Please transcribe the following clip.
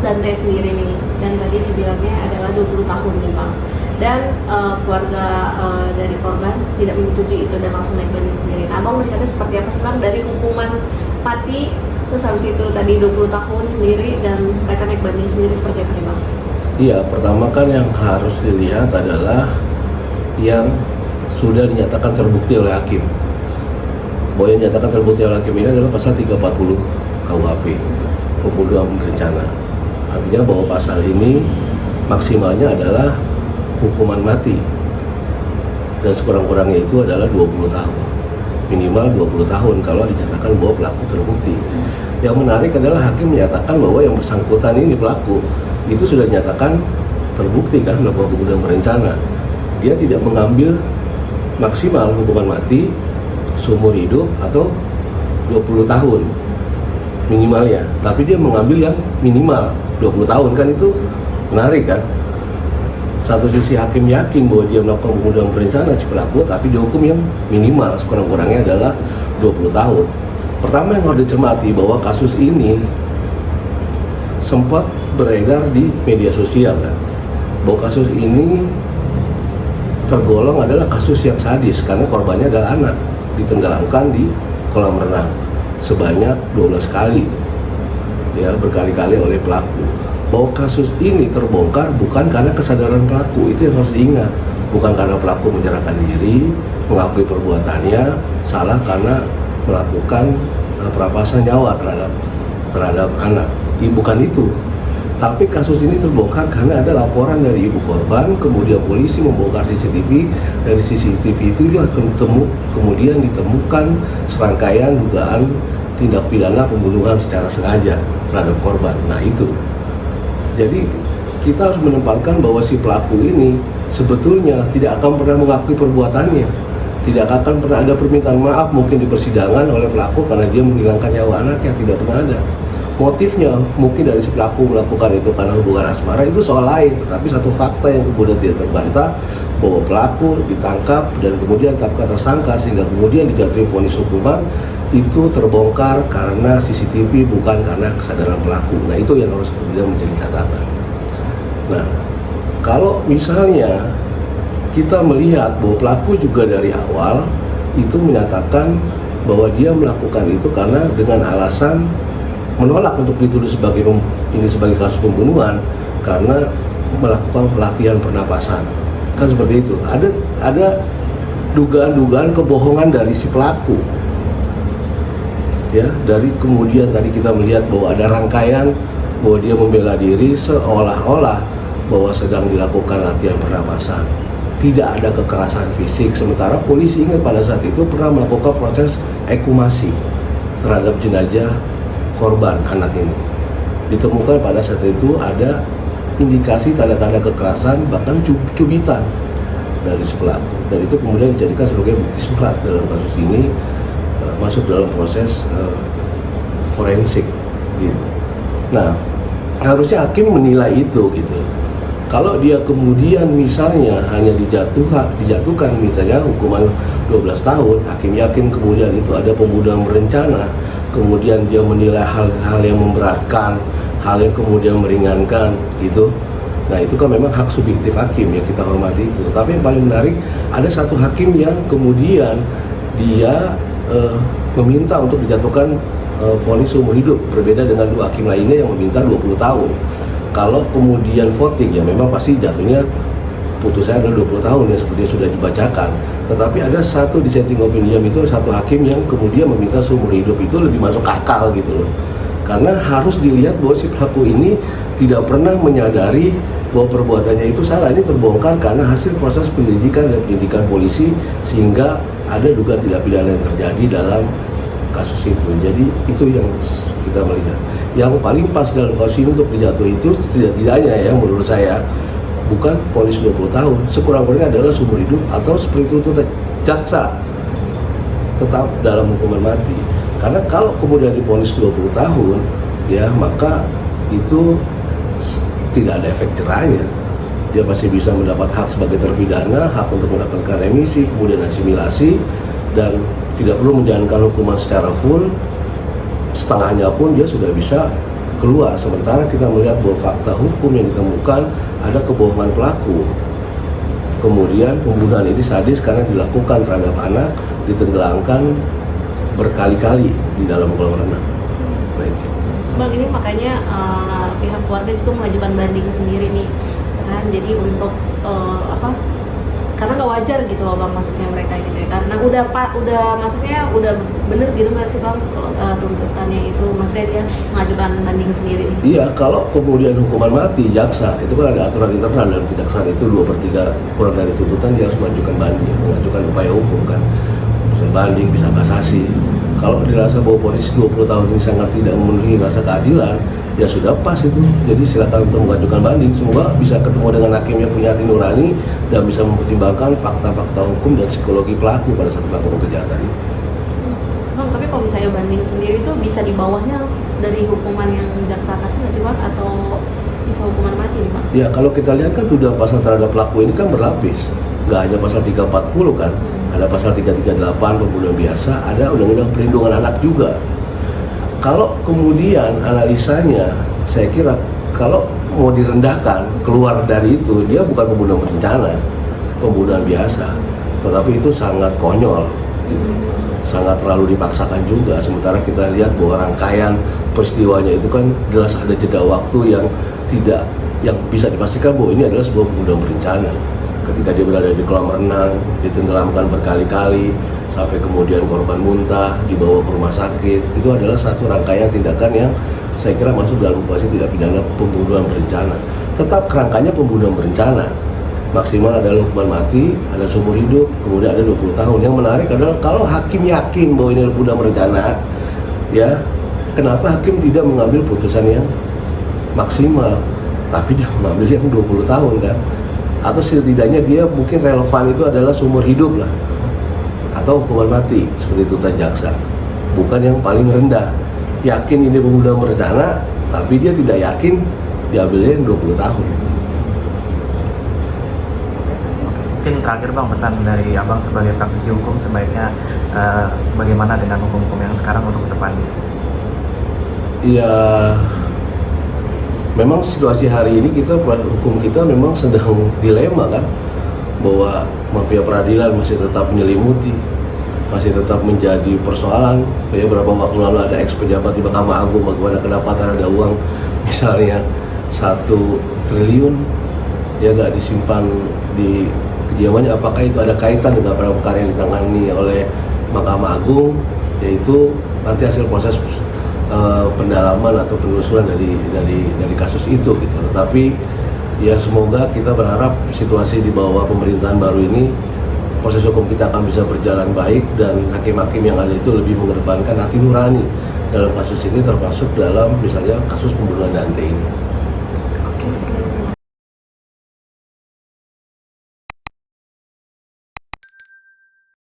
dan T sendiri nih, dan tadi dibilangnya adalah 20 tahun nih Bang, dan keluarga dari korban tidak menyetujui itu dan langsung naik banding sendiri. Nah, Abang melihatnya seperti apa sih Bang dari hukuman mati terus habis itu tadi 20 tahun sendiri dan mereka naik banding sendiri, seperti apa nih Bang? Iya, pertama kan yang harus dilihat adalah yang sudah dinyatakan terbukti oleh hakim. Bahwa yang dinyatakan terbukti oleh hakim ini adalah pasal 340 KUHP, pembunuhan berencana. Artinya bahwa pasal ini maksimalnya adalah hukuman mati, dan sekurang-kurangnya itu adalah 20 tahun, minimal 20 tahun kalau dinyatakan bahwa pelaku terbukti. Yang menarik adalah hakim menyatakan bahwa yang bersangkutan ini, pelaku itu sudah dinyatakan terbukti kan melakukan pembunuhan berencana. Dia tidak mengambil maksimal hukuman mati, seumur hidup atau 20 tahun minimalnya, tapi dia mengambil yang minimal 20 tahun. Kan itu menarik kan. Satu sisi hakim yakin bahwa dia melakukan pembunuhan berencana si pelaku, tapi dihukum yang minimal sekurang-kurangnya adalah 20 tahun. Pertama yang harus dicermati bahwa kasus ini sempat beredar di media sosial kan, bahwa kasus ini tergolong adalah kasus yang sadis karena korbannya adalah anak, ditenggelamkan di kolam renang sebanyak 12 kali, ya, berkali-kali oleh pelaku. Bahwa kasus ini terbongkar bukan karena kesadaran pelaku, itu yang harus diingat, bukan karena pelaku menyerahkan diri, mengakui perbuatannya, salah karena melakukan perampasan nyawa terhadap anak. Bukan itu. Tapi kasus ini terbongkar karena ada laporan dari ibu korban, kemudian polisi membongkar CCTV. Dari CCTV itu kemudian ditemukan serangkaian dugaan tindak pidana pembunuhan secara sengaja terhadap korban. Nah itu. Jadi kita harus menempatkan bahwa si pelaku ini sebetulnya tidak akan pernah mengakui perbuatannya. Tidak akan pernah ada permintaan maaf mungkin di persidangan oleh pelaku karena dia menghilangkan nyawa anaknya, tidak pernah ada. Motifnya mungkin dari si pelaku melakukan itu karena hubungan asmara, itu soal lain. Tetapi satu fakta yang kemudian tidak terbantah bahwa pelaku ditangkap dan kemudian ditetapkan tersangka sehingga kemudian dijatuhi vonis hukuman itu terbongkar karena CCTV, bukan karena kesadaran pelaku. Nah itu yang harus kemudian menjadi catatan. Nah kalau misalnya kita melihat bahwa pelaku juga dari awal itu menyatakan bahwa dia melakukan itu karena dengan alasan menolak untuk dituduh sebagai kasus pembunuhan karena melakukan pelatihan pernapasan, kan seperti itu. Ada dugaan-dugaan kebohongan dari si pelaku, ya. Dari kemudian tadi kita melihat bahwa ada rangkaian bahwa dia membela diri seolah-olah bahwa sedang dilakukan latihan pernapasan. Tidak ada kekerasan fisik, sementara polisi ingat pada saat itu pernah melakukan proses ekshumasi terhadap jenazah korban anak ini. Ditemukan pada saat itu ada indikasi tanda-tanda kekerasan, bahkan cubitan dari si pelaku, dan itu kemudian dijadikan sebagai bukti surat dalam kasus ini, masuk dalam proses forensik gitu. Nah harusnya hakim menilai itu gitu. Kalau dia kemudian misalnya hanya dijatuhkan misalnya hukuman 12 tahun, hakim yakin kemudian itu ada pembunuhan berencana, kemudian dia menilai hal-hal yang memberatkan, hal yang kemudian meringankan gitu. Nah itu kan memang hak subjektif hakim, yang kita hormati itu. Tapi yang paling menarik, ada satu hakim yang kemudian dia meminta untuk dijatuhkan vonis seumur hidup, berbeda dengan dua hakim lainnya yang meminta 20 tahun. Kalau kemudian voting, ya memang pasti jatuhnya putusannya adalah 20 tahun yang seperti sudah dibacakan. Tetapi ada satu dissenting opinion, itu satu hakim yang kemudian meminta seumur hidup, itu lebih masuk akal gitu loh. Karena harus dilihat bahwa si pelaku ini tidak pernah menyadari bahwa perbuatannya itu salah. Ini terbongkar karena hasil proses penyelidikan dan penyidikan polisi, sehingga ada dugaan tindak pidana yang terjadi dalam kasus itu. Jadi itu yang kita melihat. Yang paling pas dalam kasus ini untuk dijatuhi itu tidak-tidaknya ya menurut saya bukan vonis 20 tahun, sekurang-kurangnya adalah seumur hidup atau seperti itu jaksa tetap dalam hukuman mati. Karena kalau kemudian divonis 20 tahun ya, maka itu tidak ada efek jerahnya. Dia masih bisa mendapat hak sebagai terpidana, hak untuk mendapatkan remisi, kemudian asimilasi, dan tidak perlu menjalankan hukuman secara full. Setengahnya pun dia sudah bisa keluar, sementara kita melihat bahwa fakta hukum yang ditemukan ada kebohongan pelaku. Kemudian pembunuhan ini sadis karena dilakukan terhadap anak, ditenggelamkan berkali-kali di dalam kolam renang. Nah, itu. Bang, ini makanya pihak keluarga juga mengajukan banding sendiri nih, kan? Jadi untuk karena nggak wajar gitu loh bang, maksudnya mereka gitu ya, karena udah maksudnya udah bener gitu nggak sih bang tuntutannya itu, maksudnya dia mengajukan banding sendiri. Iya, kalau kemudian hukuman mati jaksa itu kan ada aturan internal dalam kejaksaan itu 2/3 kurang dari tuntutan dia harus mengajukan banding, mengajukan upaya hukum kan, bisa banding, bisa kasasi. Kalau dirasa bahwa polisi 20 tahun ini sangat tidak memenuhi rasa keadilan, ya sudah pas itu. Jadi silakan untuk mengajukan banding. Semoga bisa ketemu dengan hakim yang punya hati nurani dan bisa mempertimbangkan fakta-fakta hukum dan psikologi pelaku pada saat melakukan kejahatan itu. Bang, tapi kalau misalnya banding sendiri itu bisa di bawahnya dari hukuman yang jaksa kasih nggak sih bang? Atau bisa hukuman mati nih bang? Ya kalau kita lihat kan tuduhan pasal terhadap pelaku ini kan berlapis. Nggak hanya pasal 340 kan. Ada pasal 338 pembunuhan biasa, ada undang-undang perlindungan anak juga. Kalau kemudian analisanya, saya kira kalau mau direndahkan keluar dari itu, dia bukan pembunuhan berencana, pembunuhan biasa, tetapi itu sangat konyol, gitu. Sangat terlalu dipaksakan juga. Sementara kita lihat bahwa rangkaian peristiwanya itu kan jelas ada jeda waktu yang bisa dipastikan bahwa ini adalah sebuah pembunuhan berencana. Ketika dia berada di kolam renang, ditenggelamkan berkali-kali, sampai kemudian korban muntah, dibawa ke rumah sakit, itu adalah satu rangkaian tindakan yang saya kira masuk dalam pasal tidak pidana pembunuhan berencana. Tetap kerangkanya pembunuhan berencana, maksimal adalah hukuman mati, ada seumur hidup, kemudian ada 20 tahun. Yang menarik adalah kalau hakim yakin bahwa ini adalah pembunuhan berencana, ya kenapa hakim tidak mengambil putusan yang maksimal, tapi dia mengambil yang 20 tahun kan? Atau setidaknya dia mungkin relevan itu adalah seumur hidup lah, atau hukuman mati seperti tuntutan jaksa, bukan yang paling rendah. Yakin ini pembunuhan berencana, tapi dia tidak yakin diambilnya yang 20 tahun. Mungkin terakhir bang, pesan dari abang sebagai praktisi hukum sebaiknya bagaimana dengan hukum-hukum yang sekarang untuk ke depannya? Ya, memang situasi hari ini hukum kita memang sedang dilema kan, bahwa mafia peradilan masih tetap menyelimuti, masih tetap menjadi persoalan. Kayak beberapa waktu lalu ada ex pejabat di Mahkamah Agung, bagaimana kedapatan ada uang misalnya 1 triliun ya nggak disimpan di kediamannya, apakah itu ada kaitan dengan perkara yang ditangani oleh Mahkamah Agung, yaitu nanti hasil proses pendalaman atau penelusuran dari kasus itu gitu. Tetapi ya semoga kita berharap situasi di bawah pemerintahan baru ini, proses hukum kita akan bisa berjalan baik dan hakim-hakim yang ada itu lebih mengedepankan hati nurani dalam kasus ini, termasuk dalam misalnya kasus pembunuhan Dante ini.